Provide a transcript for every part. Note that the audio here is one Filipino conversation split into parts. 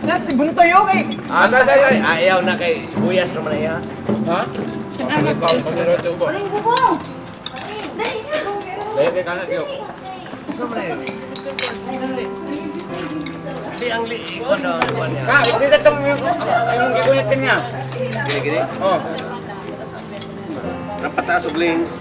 Nas, buntoyo kay. Tay. Ayaw na kay sibuyas naman na iya. Ha? Paring bubong. Dali na. Dahil kay kakak yun. Gusto mo na yun? Hindi ang liikon na buwan niya. Sila tong yung gigulitin niya. Gini-gini? Oh. Napataas og links.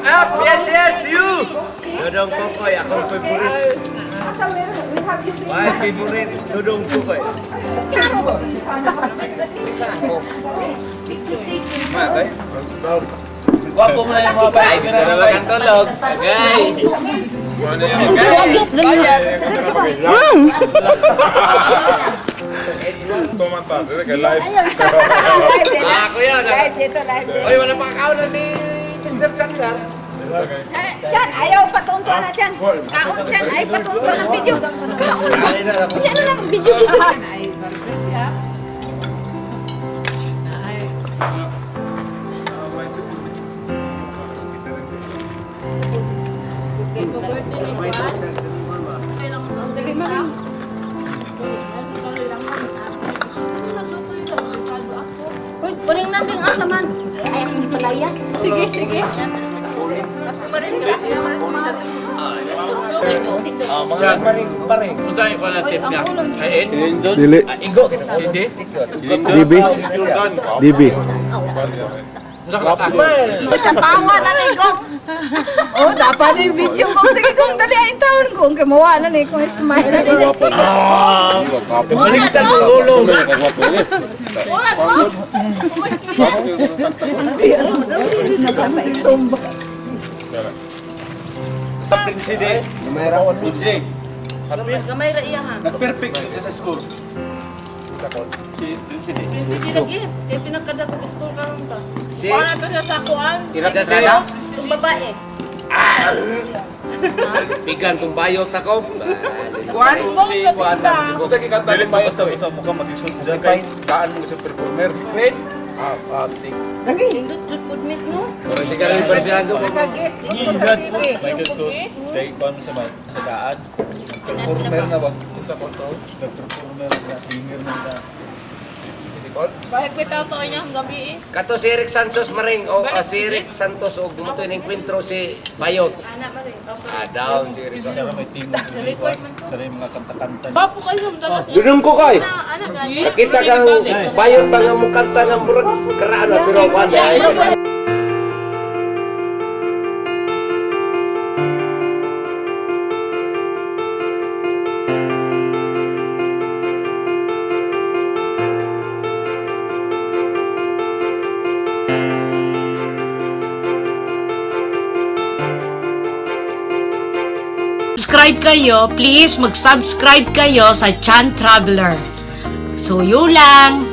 Up! Yes, you! Dudong Kukoy, akong favorite. My favorite, Dudong Kukoy. Wapo mo na yung mga bahay. Ay, dito naman kang tulog. Agay! Ako yan. Live dito, live dito. Oy, wala pa kakao na si Mr. Chandler. Diyan, ayaw patuntuan na dyan. Kaon dyan, ay patuntuan ng video. Kaon na. Yan na lang, video dito. Paring nanding asa man. Ay, ang palayas. Sige, sige. Mga paring. Kung saan ko na tip niya. Ay, Dili. Igo kita. Hindi. DB. DB. Tapawa na ni Gong. Oh, dapat yung video ko. Sige Gong, dali ang taon Gong. Kamawa na ni Gong, smile na ni. Baligtad ng gulong. Nagkakaitumba. Prinside. Mayroon prinside. Gamay ra iya ha. Nag-perfect yun sa school. Si Prinside. Sige lagi. Kaya pinagkada ko school karon ta. Si Para to sa sakuan. Iratsada. Yung babae. Pigan kung bayot ako. Si Juan. Si Juan. Kung sa kikanta ng bayas daw, ito mukhang mag-isot sa guys. Saan mo sa performer? Great! Ting. Lagi. Indot jud pud mit no. Pero si Karen Persiano. Naka-guest dito sa TV. Yung pugi. Kay Juan sa man, sa daan. Performer na ba? Kung sa konto, performer na singer na na. Bahit bitaw to niya ang gabi eh. Kato si Eric Santos Maring o si Eric Santos o gumato yung enkwentro si Bayot. Anak pa rin. Down si Eric. Siya na may team ng Record man ko. sa rin mga kanta-kanta. Bapo kayo dala siya. Dudong ko kay. Anak gani. Nakita kang Bayot ba nga mukanta ng murag karaan na pero wala. Subscribe kayo, please mag-subscribe kayo sa Chan Traveler. So, yun lang.